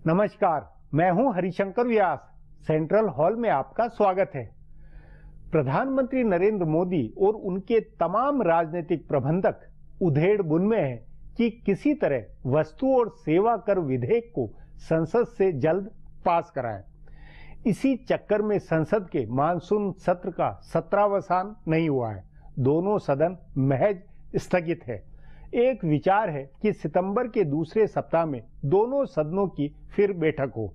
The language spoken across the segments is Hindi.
नमस्कार, मैं हूं हरिशंकर व्यास। सेंट्रल हॉल में आपका स्वागत है। प्रधानमंत्री नरेंद्र मोदी और उनके तमाम राजनीतिक प्रबंधक उधेड़-बुन में हैं कि किसी तरह वस्तु और सेवा कर विधेयक को संसद से जल्द पास कराएं। इसी चक्कर में संसद के मानसून सत्र का सत्रावसान नहीं हुआ है। दोनों सदन महज स्थगित है। एक विचार है कि सितंबर के दूसरे सप्ताह में दोनों सदनों की फिर बैठक हो।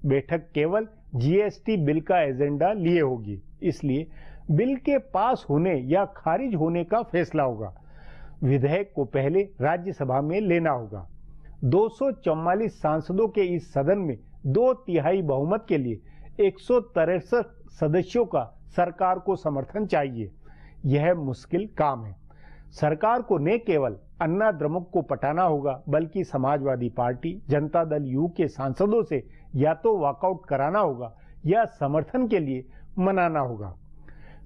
बैठक केवल जीएसटी बिल का एजेंडा लिए होगी, इसलिए बिल के पास होने या खारिज होने का फैसला होगा। विधेयक को पहले राज्यसभा में लेना होगा। 244 सांसदों के इस सदन में 2/3 बहुमत के लिए 163 सदस्यों का सरकार को समर्थन चाहिए। यह मुश्किल काम है। सरकार को न केवल अन्ना द्रमुक को पटाना होगा, बल्कि समाजवादी पार्टी, जनता दल यू के सांसदों से या तो वॉकआउट कराना होगा या समर्थन के लिए मनाना होगा।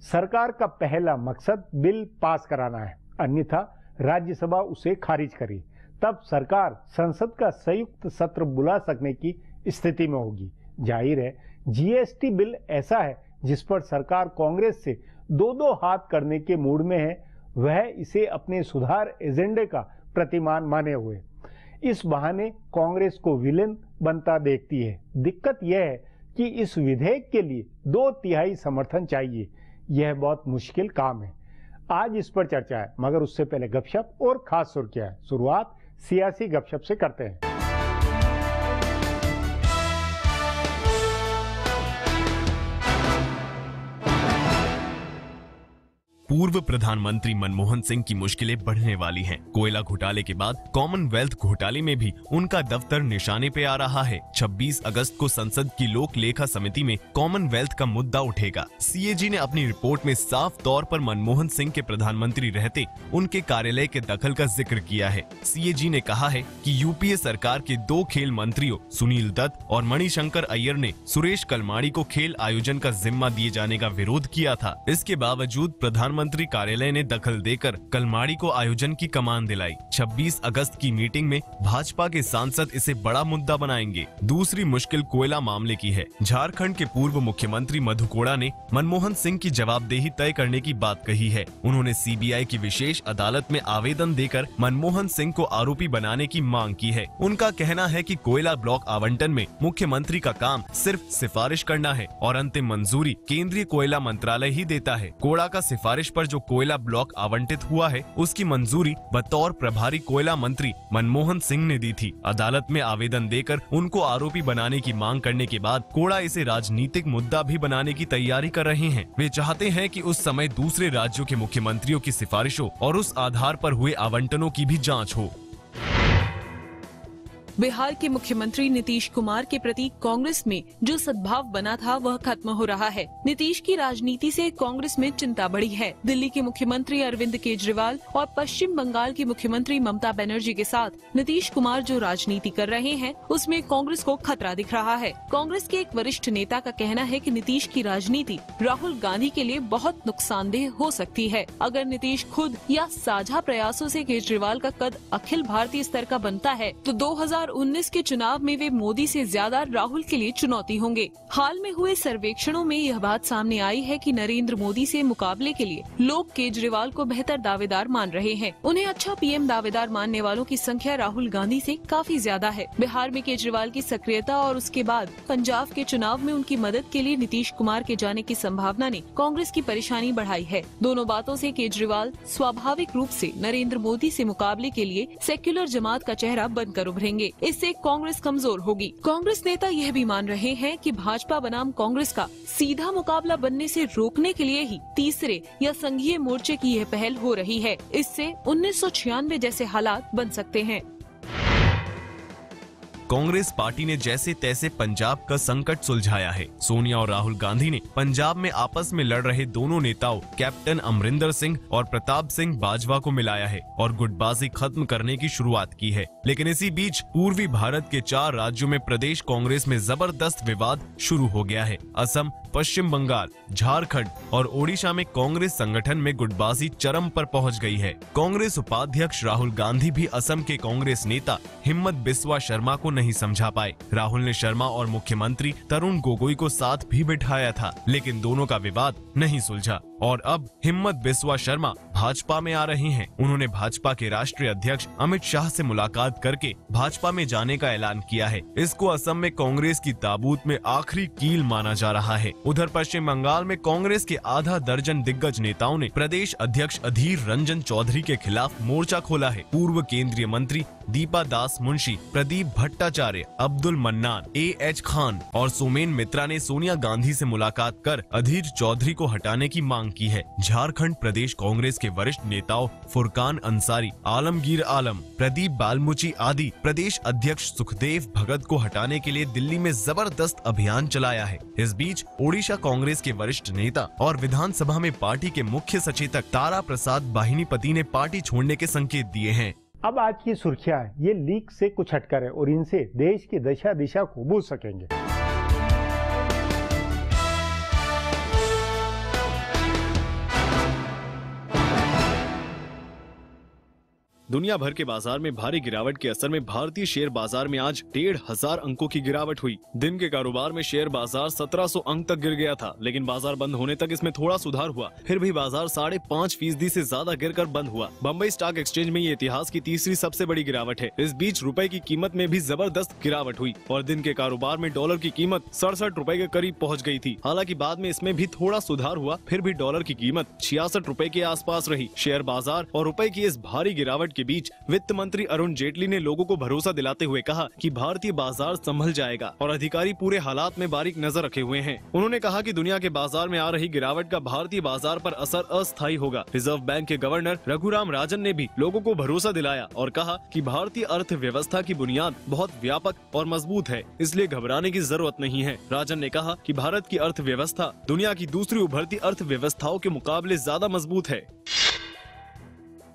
सरकार का पहला मकसद बिल पास कराना है, अन्यथा राज्यसभा उसे खारिज करे। तब सरकार संसद का संयुक्त सत्र बुला सकने की स्थिति में होगी। जाहिर है, जीएसटी बिल ऐसा है जिस पर सरकार कांग्रेस से दो हाथ करने के मूड में है। वह इसे अपने सुधार एजेंडे का प्रतिमान माने हुए इस बहाने कांग्रेस को विलेन बनता देखती है। दिक्कत यह है कि इस विधेयक के लिए 2/3 समर्थन चाहिए। यह बहुत मुश्किल काम है। आज इस पर चर्चा है, मगर उससे पहले गपशप और खास सुर्खियां है। शुरुआत सियासी गपशप से करते हैं। पूर्व प्रधानमंत्री मनमोहन सिंह की मुश्किलें बढ़ने वाली हैं। कोयला घोटाले के बाद कॉमनवेल्थ घोटाले में भी उनका दफ्तर निशाने पे आ रहा है। 26 अगस्त को संसद की लोक लेखा समिति में कॉमनवेल्थ का मुद्दा उठेगा। सीएजी ने अपनी रिपोर्ट में साफ तौर पर मनमोहन सिंह के प्रधानमंत्री रहते उनके कार्यालय के दखल का जिक्र किया है। सीएजी ने कहा है कि यूपीए सरकार के 2 खेल मंत्रियों सुनील दत्त और मणिशंकर अय्यर ने सुरेश कलमाड़ी को खेल आयोजन का जिम्मा दिए जाने का विरोध किया था। इसके बावजूद प्रधानमंत्री कार्यालय ने दखल देकर कलमाड़ी को आयोजन की कमान दिलाई। 26 अगस्त की मीटिंग में भाजपा के सांसद इसे बड़ा मुद्दा बनाएंगे। दूसरी मुश्किल कोयला मामले की है। झारखंड के पूर्व मुख्यमंत्री मधु कोड़ा ने मनमोहन सिंह की जवाबदेही तय करने की बात कही है। उन्होंने सीबीआई की विशेष अदालत में आवेदन देकर मनमोहन सिंह को आरोपी बनाने की मांग की है। उनका कहना है कि कोयला ब्लॉक आवंटन में मुख्यमंत्री का काम सिर्फ सिफारिश करना है और अंतिम मंजूरी केंद्रीय कोयला मंत्रालय ही देता है। कोड़ा का सिफारिश पर जो कोयला ब्लॉक आवंटित हुआ है, उसकी मंजूरी बतौर प्रभारी कोयला मंत्री मनमोहन सिंह ने दी थी। अदालत में आवेदन देकर उनको आरोपी बनाने की मांग करने के बाद कोड़ा इसे राजनीतिक मुद्दा भी बनाने की तैयारी कर रहे हैं। वे चाहते हैं कि उस समय दूसरे राज्यों के मुख्यमंत्रियों की सिफारिशों और उस आधार पर हुए आवंटनों की भी जाँच हो। बिहार के मुख्यमंत्री नीतीश कुमार के प्रति कांग्रेस में जो सद्भाव बना था वह खत्म हो रहा है। नीतीश की राजनीति से कांग्रेस में चिंता बढ़ी है। दिल्ली के मुख्यमंत्री अरविंद केजरीवाल और पश्चिम बंगाल की मुख्यमंत्री ममता बनर्जी के साथ नीतीश कुमार जो राजनीति कर रहे हैं, उसमें कांग्रेस को खतरा दिख रहा है। कांग्रेस के एक वरिष्ठ नेता का कहना है कि नीतीश की राजनीति राहुल गांधी के लिए बहुत नुकसानदेह हो सकती है। अगर नीतीश खुद या साझा प्रयासों से केजरीवाल का कद अखिल भारतीय स्तर का बनता है तो 2019 के चुनाव में वे मोदी से ज्यादा राहुल के लिए चुनौती होंगे। हाल में हुए सर्वेक्षणों में यह बात सामने आई है कि नरेंद्र मोदी से मुकाबले के लिए लोग केजरीवाल को बेहतर दावेदार मान रहे हैं। उन्हें अच्छा पीएम दावेदार मानने वालों की संख्या राहुल गांधी से काफी ज्यादा है। बिहार में केजरीवाल की सक्रियता और उसके बाद पंजाब के चुनाव में उनकी मदद के लिए नीतीश कुमार के जाने की संभावना ने कांग्रेस की परेशानी बढ़ाई है। दोनों बातों से केजरीवाल स्वाभाविक रूप से नरेंद्र मोदी से मुकाबले के लिए सेक्युलर जमात का चेहरा बनकर उभरेंगे। इससे कांग्रेस कमजोर होगी। कांग्रेस नेता यह भी मान रहे हैं कि भाजपा बनाम कांग्रेस का सीधा मुकाबला बनने से रोकने के लिए ही तीसरे या संघीय मोर्चे की यह पहल हो रही है। इससे 1996 जैसे हालात बन सकते हैं। कांग्रेस पार्टी ने जैसे तैसे पंजाब का संकट सुलझाया है। सोनिया और राहुल गांधी ने पंजाब में आपस में लड़ रहे दोनों नेताओं कैप्टन अमरिंदर सिंह और प्रताप सिंह बाजवा को मिलाया है और गुटबाजी खत्म करने की शुरुआत की है। लेकिन इसी बीच पूर्वी भारत के 4 राज्यों में प्रदेश कांग्रेस में जबरदस्त विवाद शुरू हो गया है। असम, पश्चिम बंगाल, झारखंड और ओडिशा में कांग्रेस संगठन में गुटबाजी चरम पर पहुंच गई है। कांग्रेस उपाध्यक्ष राहुल गांधी भी असम के कांग्रेस नेता हिम्मत बिस्वा शर्मा को नहीं समझा पाए। राहुल ने शर्मा और मुख्यमंत्री तरुण गोगोई को साथ भी बिठाया था, लेकिन दोनों का विवाद नहीं सुलझा और अब हिम्मत बिस्वा शर्मा भाजपा में आ रहे हैं। उन्होंने भाजपा के राष्ट्रीय अध्यक्ष अमित शाह से मुलाकात करके भाजपा में जाने का ऐलान किया है। इसको असम में कांग्रेस की ताबूत में आखिरी कील माना जा रहा है। उधर पश्चिम बंगाल में कांग्रेस के आधा दर्जन दिग्गज नेताओं ने प्रदेश अध्यक्ष अधीर रंजन चौधरी के खिलाफ मोर्चा खोला है। पूर्व केंद्रीय मंत्री दीपा दास मुंशी, प्रदीप भट्टाचार्य, अब्दुल मन्नान, A.H. खान और सोमेन मित्रा ने सोनिया गांधी से मुलाकात कर अधीर चौधरी को हटाने की मांग की है। झारखंड प्रदेश कांग्रेस के वरिष्ठ नेताओं फुरकान अंसारी, आलमगीर आलम, प्रदीप बालमुची आदि प्रदेश अध्यक्ष सुखदेव भगत को हटाने के लिए दिल्ली में जबरदस्त अभियान चलाया है। इस बीच ओडिशा कांग्रेस के वरिष्ठ नेता और विधानसभा में पार्टी के मुख्य सचेतक तारा प्रसाद बाहिनीपति ने पार्टी छोड़ने के संकेत दिए हैं। अब आज की सुर्खियां ये लीक से कुछ हटकर है और इनसे देश की दशा दिशा को बूझ सकेंगे। दुनिया भर के बाजार में भारी गिरावट के असर में भारतीय शेयर बाजार में आज 1,500 अंकों की गिरावट हुई। दिन के कारोबार में शेयर बाजार 1700 अंक तक गिर गया था, लेकिन बाजार बंद होने तक इसमें थोड़ा सुधार हुआ। फिर भी बाजार 5.5% से ज्यादा गिरकर बंद हुआ। बम्बई स्टॉक एक्सचेंज में ये इतिहास की तीसरी सबसे बड़ी गिरावट है। इस बीच रुपए की कीमत में भी जबरदस्त गिरावट हुई और दिन के कारोबार में डॉलर की कीमत 67 रुपए के करीब पहुँच गयी थी। हालांकि बाद में इसमें भी थोड़ा सुधार हुआ, फिर भी डॉलर की कीमत 66 रुपए के आसपास रही। शेयर बाजार और रुपए की इस भारी गिरावट के बीच वित्त मंत्री अरुण जेटली ने लोगों को भरोसा दिलाते हुए कहा कि भारतीय बाजार संभल जाएगा और अधिकारी पूरे हालात में बारीक नजर रखे हुए हैं। उन्होंने कहा कि दुनिया के बाजार में आ रही गिरावट का भारतीय बाजार पर असर अस्थायी होगा। रिजर्व बैंक के गवर्नर रघुराम राजन ने भी लोगों को भरोसा दिलाया और कहा कि भारतीय अर्थव्यवस्था की बुनियाद बहुत व्यापक और मजबूत है, इसलिए घबराने की जरूरत नहीं है। राजन ने कहा कि भारत की अर्थव्यवस्था दुनिया की दूसरी उभरती अर्थव्यवस्थाओं के मुकाबले ज्यादा मजबूत है।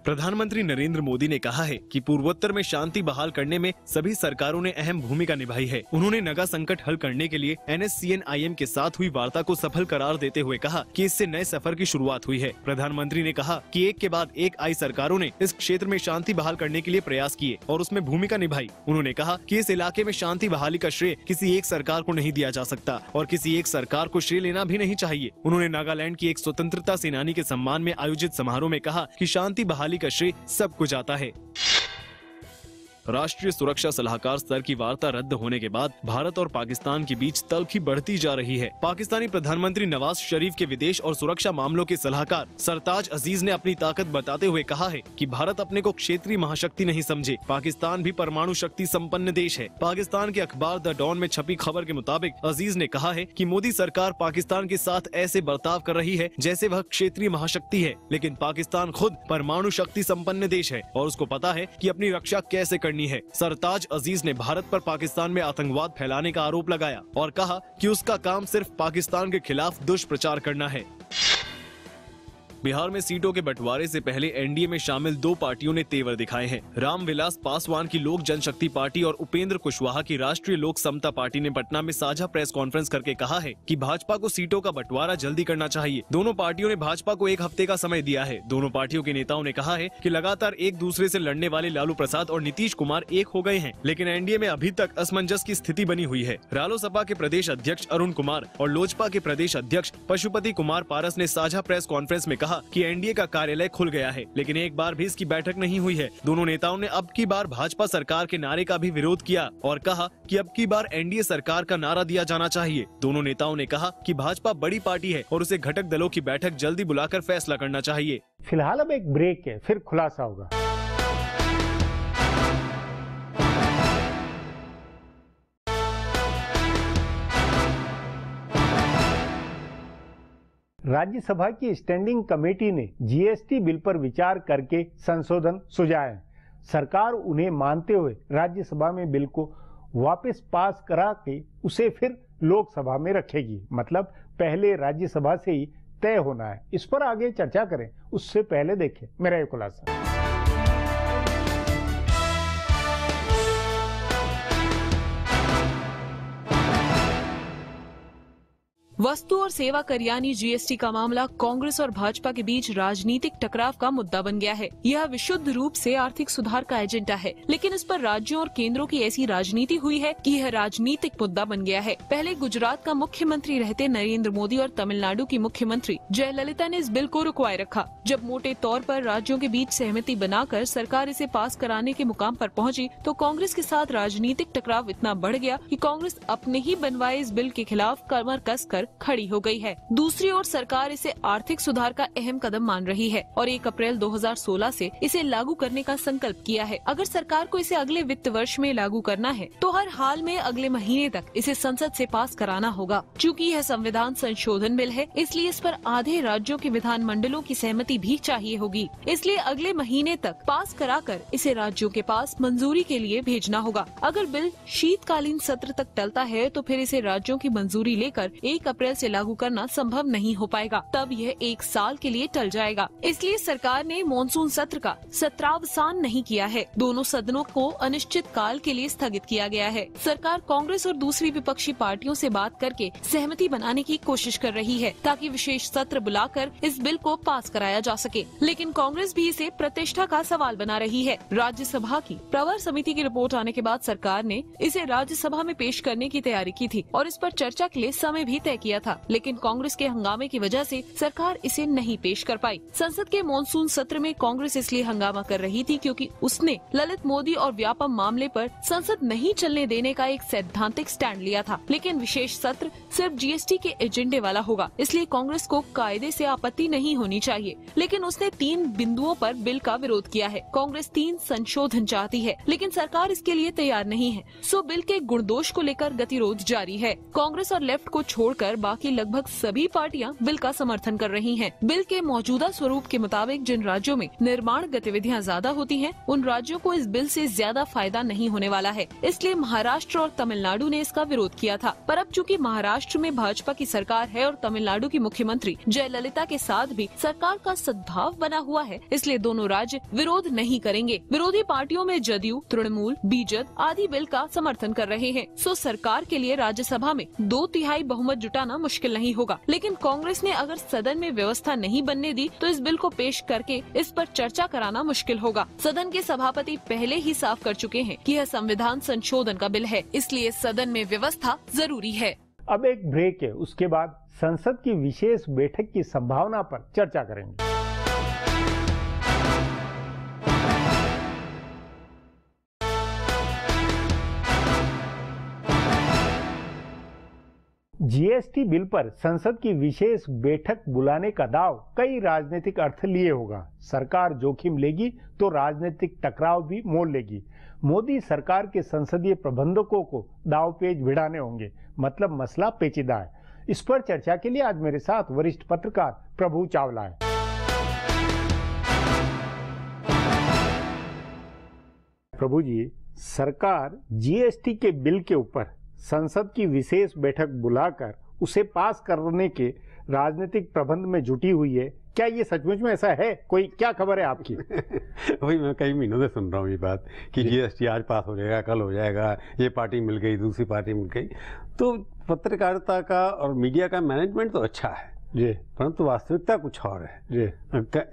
प्रधानमंत्री नरेंद्र मोदी ने कहा है कि पूर्वोत्तर में शांति बहाल करने में सभी सरकारों ने अहम भूमिका निभाई है। उन्होंने नगा संकट हल करने के लिए NSCN-IM के साथ हुई वार्ता को सफल करार देते हुए कहा कि इससे नए सफर की शुरुआत हुई है। प्रधानमंत्री ने कहा कि एक के बाद एक आई सरकारों ने इस क्षेत्र में शांति बहाल करने के लिए प्रयास किए और उसमें भूमिका निभाई। उन्होंने कहा कि इस इलाके में शांति बहाली का श्रेय किसी एक सरकार को नहीं दिया जा सकता और किसी एक सरकार को श्रेय लेना भी नहीं चाहिए। उन्होंने नागालैंड की एक स्वतंत्रता सेनानी के सम्मान में आयोजित समारोह में कहा कि शांति बहाली का श्रेय सबको जाता है। राष्ट्रीय सुरक्षा सलाहकार स्तर की वार्ता रद्द होने के बाद भारत और पाकिस्तान के बीच तल्खी बढ़ती जा रही है। पाकिस्तानी प्रधानमंत्री नवाज शरीफ के विदेश और सुरक्षा मामलों के सलाहकार सरताज अजीज ने अपनी ताकत बताते हुए कहा है कि भारत अपने को क्षेत्रीय महाशक्ति नहीं समझे। पाकिस्तान भी परमाणु शक्ति संपन्न देश है। पाकिस्तान के अखबार द डॉन में छपी खबर के मुताबिक अजीज ने कहा है कि मोदी सरकार पाकिस्तान के साथ ऐसे बर्ताव कर रही है जैसे वह क्षेत्रीय महाशक्ति है, लेकिन पाकिस्तान खुद परमाणु शक्ति संपन्न देश है और उसको पता है कि अपनी रक्षा कैसे करनी है। सरताज अजीज ने भारत पर पाकिस्तान में आतंकवाद फैलाने का आरोप लगाया और कहा कि उसका काम सिर्फ पाकिस्तान के खिलाफ दुष्प्रचार करना है। बिहार में सीटों के बंटवारे से पहले एनडीए में शामिल दो पार्टियों ने तेवर दिखाए हैं। रामविलास पासवान की लोक जनशक्ति पार्टी और उपेंद्र कुशवाहा की राष्ट्रीय लोक समता पार्टी ने पटना में साझा प्रेस कॉन्फ्रेंस करके कहा है कि भाजपा को सीटों का बंटवारा जल्दी करना चाहिए। दोनों पार्टियों ने भाजपा को 1 हफ्ते का समय दिया है। दोनों पार्टियों के नेताओं ने कहा है कि लगातार एक दूसरे से लड़ने वाले लालू प्रसाद और नीतीश कुमार एक हो गए हैं, लेकिन एनडीए में अभी तक असमंजस की स्थिति बनी हुई है। रालोसपा के प्रदेश अध्यक्ष अरुण कुमार और लोजपा के प्रदेश अध्यक्ष पशुपति कुमार पारस ने साझा प्रेस कॉन्फ्रेंस में कहा कि एनडीए का कार्यालय खुल गया है, लेकिन एक बार भी इसकी बैठक नहीं हुई है। दोनों नेताओं ने अब की बार भाजपा सरकार के नारे का भी विरोध किया और कहा कि अब की बार एनडीए सरकार का नारा दिया जाना चाहिए। दोनों नेताओं ने कहा कि भाजपा बड़ी पार्टी है और उसे घटक दलों की बैठक जल्दी बुलाकर फैसला करना चाहिए। फिलहाल अब एक ब्रेक है, फिर खुलासा होगा। राज्यसभा की स्टैंडिंग कमेटी ने जीएसटी बिल पर विचार करके संशोधन सुझाए। सरकार उन्हें मानते हुए राज्यसभा में बिल को वापस पास करा के उसे फिर लोकसभा में रखेगी। मतलब पहले राज्यसभा से ही तय होना है। इस पर आगे चर्चा करें, उससे पहले देखें मेरा ये खुलासा। वस्तु और सेवा कर यानी जीएसटी का मामला कांग्रेस और भाजपा के बीच राजनीतिक टकराव का मुद्दा बन गया है। यह विशुद्ध रूप से आर्थिक सुधार का एजेंडा है, लेकिन इस पर राज्यों और केंद्रों की ऐसी राजनीति हुई है कि यह राजनीतिक मुद्दा बन गया है। पहले गुजरात का मुख्यमंत्री रहते नरेंद्र मोदी और तमिलनाडु की मुख्यमंत्री जयललिता ने इस बिल को रुकवाए रखा। जब मोटे तौर पर राज्यों के बीच सहमति बनाकर सरकार इसे पास कराने के मुकाम पर पहुंची, तो कांग्रेस के साथ राजनीतिक टकराव इतना बढ़ गया कि कांग्रेस अपने ही बनवाए इस बिल के खिलाफ कमर कसकर खड़ी हो गई है। दूसरी ओर सरकार इसे आर्थिक सुधार का अहम कदम मान रही है और 1 अप्रैल 2016 से इसे लागू करने का संकल्प किया है। अगर सरकार को इसे अगले वित्त वर्ष में लागू करना है तो हर हाल में अगले महीने तक इसे संसद से पास कराना होगा। चूँकि यह संविधान संशोधन बिल है, इसलिए इस पर आधे राज्यों के विधानमंडलों की सहमति भी चाहिए होगी। इसलिए अगले महीने तक पास कराकर इसे राज्यों के पास मंजूरी के लिए भेजना होगा। अगर बिल शीतकालीन सत्र तक टलता है तो फिर इसे राज्यों की मंजूरी लेकर 1 अप्रैल से लागू करना संभव नहीं हो पाएगा। तब यह 1 साल के लिए टल जाएगा। इसलिए सरकार ने मॉनसून सत्र का सत्रावसान नहीं किया है। दोनों सदनों को अनिश्चित काल के लिए स्थगित किया गया है। सरकार कांग्रेस और दूसरी विपक्षी पार्टियों से बात करके सहमति बनाने की कोशिश कर रही है ताकि विशेष सत्र बुलाकर इस बिल को पास कराया जा सके, लेकिन कांग्रेस भी इसे प्रतिष्ठा का सवाल बना रही है। राज्यसभा की प्रवर समिति की रिपोर्ट आने के बाद सरकार ने इसे राज्यसभा में पेश करने की तैयारी की थी और इस पर चर्चा के लिए समय भी तय किया था, लेकिन कांग्रेस के हंगामे की वजह से सरकार इसे नहीं पेश कर पाई। संसद के मॉनसून सत्र में कांग्रेस इसलिए हंगामा कर रही थी क्योंकि उसने ललित मोदी और व्यापम मामले पर संसद नहीं चलने देने का एक सैद्धांतिक स्टैंड लिया था, लेकिन विशेष सत्र सिर्फ जीएसटी के एजेंडे वाला होगा, इसलिए कांग्रेस को कायदे से आपत्ति नहीं होनी चाहिए। लेकिन उसने 3 बिंदुओं पर बिल का विरोध किया है। कांग्रेस 3 संशोधन चाहती है, लेकिन सरकार इसके लिए तैयार नहीं है, सो बिल के गुणदोष को लेकर गतिरोध जारी है। कांग्रेस और लेफ्ट को छोड़कर बाकी लगभग सभी पार्टियां बिल का समर्थन कर रही हैं। बिल के मौजूदा स्वरूप के मुताबिक जिन राज्यों में निर्माण गतिविधियां ज्यादा होती हैं, उन राज्यों को इस बिल से ज्यादा फायदा नहीं होने वाला है। इसलिए महाराष्ट्र और तमिलनाडु ने इसका विरोध किया था, पर अब चूँकि महाराष्ट्र में भाजपा की सरकार है और तमिलनाडु की मुख्यमंत्री जयललिता के साथ भी सरकार का सद्भाव बना हुआ है, इसलिए दोनों राज्य विरोध नहीं करेंगे। विरोधी पार्टियों में जदयू, तृणमूल, बीजेपी आदि बिल का समर्थन कर रहे हैं, सो सरकार के लिए राज्यसभा में 2/3 बहुमत जुटाना मुश्किल नहीं होगा। लेकिन कांग्रेस ने अगर सदन में व्यवस्था नहीं बनने दी तो इस बिल को पेश करके इस पर चर्चा कराना मुश्किल होगा। सदन के सभापति पहले ही साफ कर चुके हैं कि यह संविधान संशोधन का बिल है, इसलिए सदन में व्यवस्था जरूरी है। अब एक ब्रेक है, उसके बाद संसद की विशेष बैठक की संभावना पर चर्चा करेंगे। जीएसटी बिल पर संसद की विशेष बैठक बुलाने का दाव कई राजनीतिक अर्थ लिए होगा। सरकार जोखिम लेगी तो राजनीतिक टकराव भी मोल लेगी। मोदी सरकार के संसदीय प्रबंधकों को दावपेच भिड़ाने होंगे, मतलब मसला पेचीदा है। इस पर चर्चा के लिए आज मेरे साथ वरिष्ठ पत्रकार प्रभु चावला है। प्रभु जी, सरकार जीएसटी के बिल के ऊपर संसद की विशेष बैठक बुलाकर उसे पास करने के राजनीतिक प्रबंध में जुटी हुई है। क्या ये सचमुच में ऐसा है? कोई क्या खबर है आपकी? वही मैं कई महीनों से सुन रहा हूँ ये बात कि जीएसटी आज पास हो जाएगा, कल हो जाएगा, ये पार्टी मिल गई, दूसरी पार्टी मिल गई। तो पत्रकारिता का और मीडिया का मैनेजमेंट तो अच्छा है जी, परंतु वास्तविकता कुछ और है जी।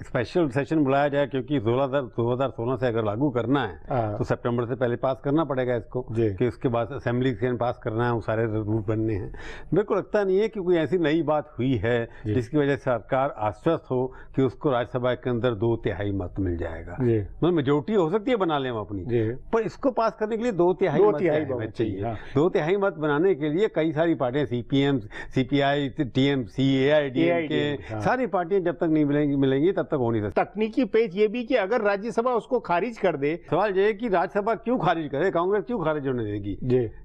स्पेशल सेशन बुलाया जाए क्योंकि 2016 से अगर लागू करना है तो सितंबर से पहले पास करना पड़ेगा इसको, कि उसके बाद असेंबली से पास करना है, वो सारे रूल बनने हैं। मेरे को लगता नहीं है कि कोई ऐसी नई बात हुई है जिसकी वजह से सरकार आश्वस्त हो कि उसको राज्यसभा के अंदर 2/3 मत मिल जाएगा। मतलब मेजोरिटी हो सकती है बना ले हम अपनी, पर इसको पास करने के लिए 2/3 मत चाहिए। 2/3 मत बनाने के लिए कई सारी पार्टियां, CPM, CPI, TMC, AIDMK, सारी पार्टियां जब तक नहीं मिलेंगी तब तक हो नहीं सकती। तकनीकी पेच ये भी कि अगर राज्यसभा उसको खारिज कर दे, सवाल ये है कि राज्यसभा क्यों खारिज करे, कांग्रेस क्यों खारिज होने देगी?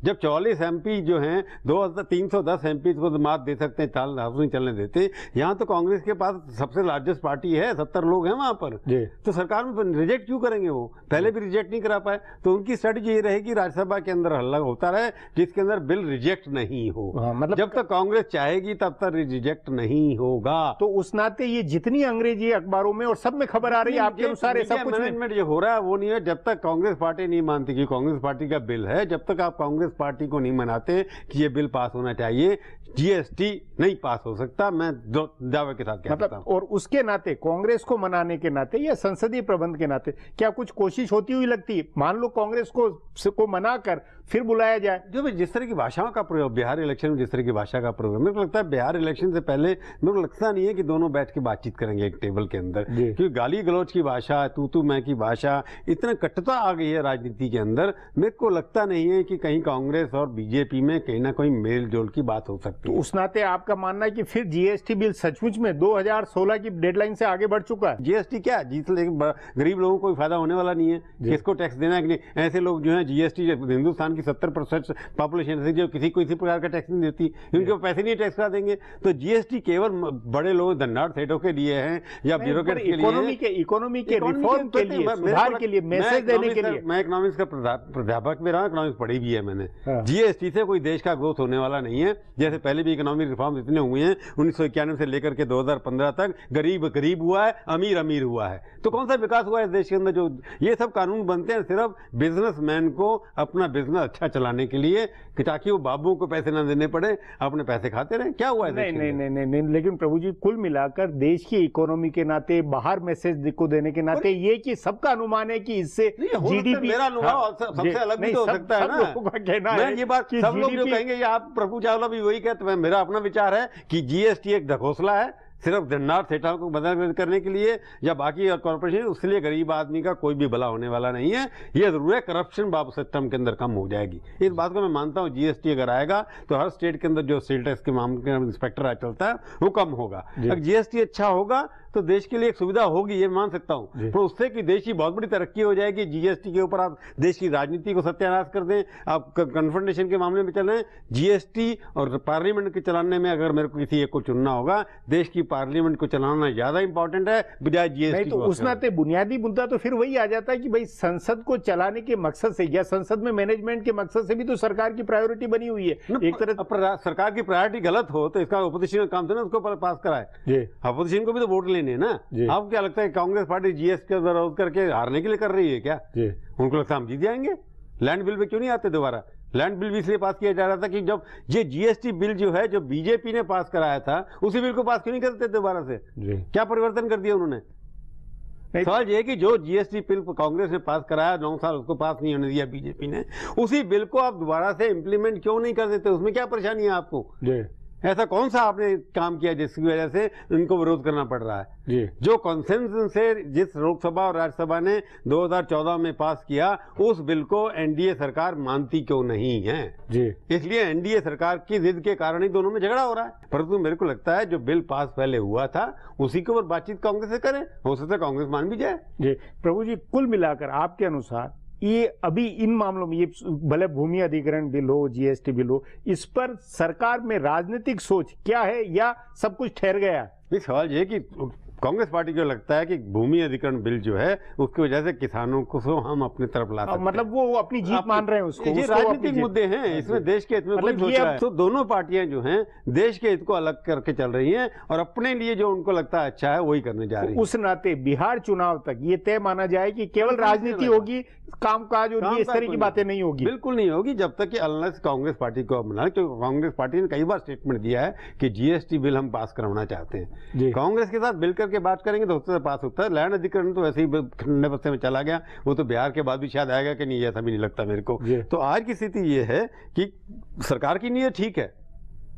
जब 44 MP जो हैं 310 MP को तो मात दे सकते हैं, हाउस नहीं चलने देते। यहाँ तो कांग्रेस के पास सबसे लार्जेस्ट पार्टी है, 70 लोग हैं वहां पर, तो सरकार में रिजेक्ट क्यों करेंगे? वो पहले भी रिजेक्ट नहीं करा पाए, तो उनकी स्ट्रेटेजी ये रहेगी राज्यसभा के अंदर हल्ला होता रहे जिसके अंदर बिल रिजेक्ट नहीं हो। मतलब जब तक कांग्रेस चाहेगी तब तक रिजेक्ट नहीं हो। होगा। तो उस नाते ये जितनी अंग्रेजी अखबारों में और सब में खबर आ रही है आपके अनुसार सब कुछ मैनेजमेंट जो हो रहा है वो नहीं है। जब तक कांग्रेस पार्टी नहीं मानती कि कांग्रेस पार्टी का बिल है, जब तक आप कांग्रेस पार्टी को नहीं मनाते कि ये बिल पास होना चाहिए, जीएसटी नहीं पास हो सकता। मैं दावे के साथ कहता हूं। और उसके नाते कांग्रेस को मनाने के नाते या संसदीय प्रबंध के नाते क्या कुछ कोशिश होती हुई लगती है? मान लो कांग्रेस को मनाकर फिर बुलाया जाए। जो भी जिस तरह की भाषाओं का प्रयोग बिहार इलेक्शन में जिस तरह की भाषा का प्रयोग, मेरे को लगता है बिहार इलेक्शन से पहले मेरे को लगता नहीं है कि दोनों बैठ के बातचीत करेंगे एक टेबल के अंदर, क्योंकि गाली गलौज की भाषा, तू मैं की भाषा, इतना कट्टरता आ गई है राजनीति के अंदर। मेरे को लगता नहीं है कि कहीं कांग्रेस और बीजेपी में कहीं ना कहीं मेल जोल की बात हो सकती है। उस नाते आपका मानना है कि फिर जीएसटी बिल सचमुच में 2016 की डेडलाइन से आगे बढ़ चुका है? जीएसटी क्या गरीब लोगों को फायदा होने वाला नहीं है, किसको टैक्स देना है कि नहीं। ऐसे लोग जो है जीएसटी, हिंदुस्तान की 70% पॉपुलेशन है जो किसी को इसी प्रकार का टैक्स नहीं देती, उनके पैसे नहीं टैक्स करा देंगे। तो जीएसटी केवल बड़े लोग धन्नाढ़ सेठों के लिए है या ब्यूरोक्रेट के लिए, इकोनॉमी के रिफॉर्म के लिए, सुधार के लिए, मैसेज देने के लिए। मैं इकोनॉमिक्स का प्राध्यापक भी रहा, इकोनॉमिक्स पढ़ी भी है मैंने। जीएसटी से कोई देश का ग्रोथ होने वाला नहीं है। जैसे पहले भी इकोनॉमिक रिफॉर्म इतने हुए हैं, 1991 से लेकर के 2015 तक गरीब गरीब हुआ है, अमीर अमीर हुआ है। तो कौन सा विकास हुआ है इस देश के अंदर? जो ये सब कानून बनते हैं सिर्फ बिजनेसमैन को अपना बिजनेस अच्छा चलाने के लिए, कि ताकि वो बाबुओं को पैसे ना देने पड़े, अपने पैसे खाते रहे। क्या हुआ है? नहीं, लेकिन प्रभु जी कुल मिलाकर देश की इकोनॉमी के नाते, बाहर मैसेज को देने के नाते, ये कि सबका अनुमान है कि इससे जीडीपी, मेरा अनुभव सबसे अलग भी हो सकता है ना। ये बात सब लोग जो कहेंगे, आप प्रभु चावला भी वही कहते हैं। मेरा अपना विचार है कि जीएसटी एक ढकोसला है, सिर्फ धन्नाढ़ सेठाओं को बदल करने के लिए या बाकी कॉर्पोरेशन, उसके गरीब आदमी का कोई भी भला होने वाला नहीं है। ये जरूर है करप्शन सिस्टम के अंदर कम हो जाएगी, इस बात को मैं मानता हूँ। जीएसटी अगर आएगा तो हर स्टेट के अंदर जो सेल टैक्स के मामले में इंस्पेक्टर चलता है वो कम होगा। अगर जीएसटी अच्छा होगा तो देश के लिए एक सुविधा होगी, ये मान सकता हूं। तो उससे कि देश की बहुत बड़ी तरक्की हो जाएगी। जीएसटी के ऊपर आप देश की राजनीति को सत्यानाश कर दें, आप कन्फ्रंटेशन के मामले में चलें। जीएसटी और पार्लियामेंट के चलाने में अगर मेरे को किसी एक को चुनना होगा, देश की पार्लियामेंट को चलाना ज्यादा इंपॉर्टेंट है बजाय जीएसटी। तो उस नाते बुनियादी मुद्दा तो फिर वही आ जाता है कि भाई संसद को चलाने के मकसद से या संसद में मैनेजमेंट के मकसद से भी तो सरकार की प्रायोरिटी बनी हुई है। एक तरह सरकार की प्रायोरिटी गलत हो तो इसका अपोजिशन का काम था ना, उसको पास कराए। अपोजिशन को भी तो वोट लेने ना। आपको क्या लगता है कांग्रेस पार्टी जीएसटी का विरोध करके हारने के लिए कर रही है क्या? उनको लगता है हम जीत जाएंगे। लैंड बिल पे क्यों नहीं आते दोबारा? लैंड बिल भी इसलिए पास किया जा रहा था कि जब ये जीएसटी बिल जो है, जो बीजेपी ने पास कराया था, उसी बिल को पास क्यों नहीं करते दोबारा से? क्या परिवर्तन कर दिया उन्होंने? सवाल ये है कि जो जीएसटी बिल कांग्रेस ने पास कराया 9 साल, उसको पास नहीं होने दिया बीजेपी ने, उसी बिल को आप दोबारा से इंप्लीमेंट क्यों नहीं कर देते? उसमें क्या परेशानी है आपको? ऐसा कौन सा आपने काम किया जिसकी वजह से इनको विरोध करना पड़ रहा है? जो कॉन्सेंसस से जिस लोकसभा और राज्यसभा ने 2014 में पास किया, उस बिल को एनडीए सरकार मानती क्यों नहीं है? इसलिए एनडीए सरकार की जिद के कारण ही दोनों में झगड़ा हो रहा है। परंतु मेरे को लगता है जो बिल पास पहले हुआ था उसी के ऊपर बातचीत कांग्रेस से करें, हो सकता है कांग्रेस मान भी जाए। प्रभु जी कुल मिलाकर आपके अनुसार ये अभी इन मामलों में, ये भले भूमि अधिग्रहण बिल हो, जीएसटी बिल हो, इस पर सरकार में राजनीतिक सोच क्या है या सब कुछ ठहर गया? सवाल ये कि कांग्रेस पार्टी को लगता है कि भूमि अधिग्रहण बिल जो है उसकी वजह से किसानों को हम अपनी तरफ ला सकते हैं। मतलब वो अपनी जीत मान रहे हैं उसको। ये राजनीतिक मुद्दे हैं, इसमें देश के हित में कोई सोच रहा है। तो दोनों पार्टियां जो हैं देश के हित को अलग करके चल रही हैं और अपने लिए जो उनको लगता है अच्छा है वही करने जा रही है। उस नाते बिहार चुनाव तक ये तय माना जाए कि केवल राजनीति होगी, कामकाज और इस तरह की बातें नहीं होगी? बिल्कुल नहीं होगी जब तक कि अनलेस कांग्रेस पार्टी को मना, क्योंकि कांग्रेस पार्टी ने कई बार स्टेटमेंट दिया है कि जीएसटी बिल हम पास करवाना चाहते हैं। कांग्रेस के साथ मिल करके बात करेंगे तो उससे पास होता है। लैंड अधिग्रहण तो ऐसे ही ठंडे बस्ते में चला गया, वो तो बिहार के बाद भी शायद आएगा कि नहीं, ऐसा भी नहीं लगता मेरे को। तो आज की स्थिति ये है कि सरकार की नीयत ठीक है,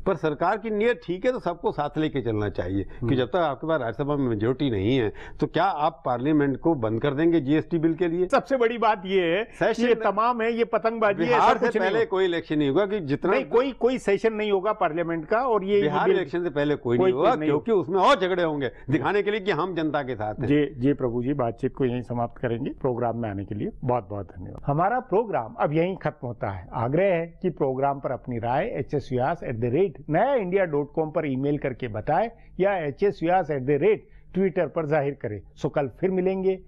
पर सरकार की नीयत ठीक है तो सबको साथ लेके चलना चाहिए कि जब तक आपके पास राज्यसभा में मेजोरिटी नहीं है तो क्या आप पार्लियामेंट को बंद कर देंगे जीएसटी बिल के लिए? सबसे बड़ी बात ये है ये तमाम है, ये पतंगबाजी है। बिहार से पहले कोई इलेक्शन नहीं होगा कि जितना नहीं, कोई सेशन नहीं होगा पार्लियामेंट का, और ये बिहार इलेक्शन से पहले कोई नहीं होगा क्योंकि उसमें और झगड़े होंगे दिखाने के लिए कि हम जनता के साथ हैं। जी प्रभु जी, बातचीत को यहीं समाप्त करेंगे। प्रोग्राम में आने के लिए बहुत बहुत धन्यवाद। हमारा प्रोग्राम अब यहीं खत्म होता है। आग्रह है कि प्रोग्राम पर अपनी राय hsvyas@nayaindia.com पर ईमेल करके बताएं या hsvyas@ट्विटर पर जाहिर करें। सो कल फिर मिलेंगे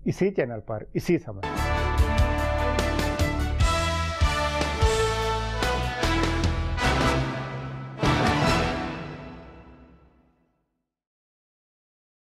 इसी चैनल पर इसी समय।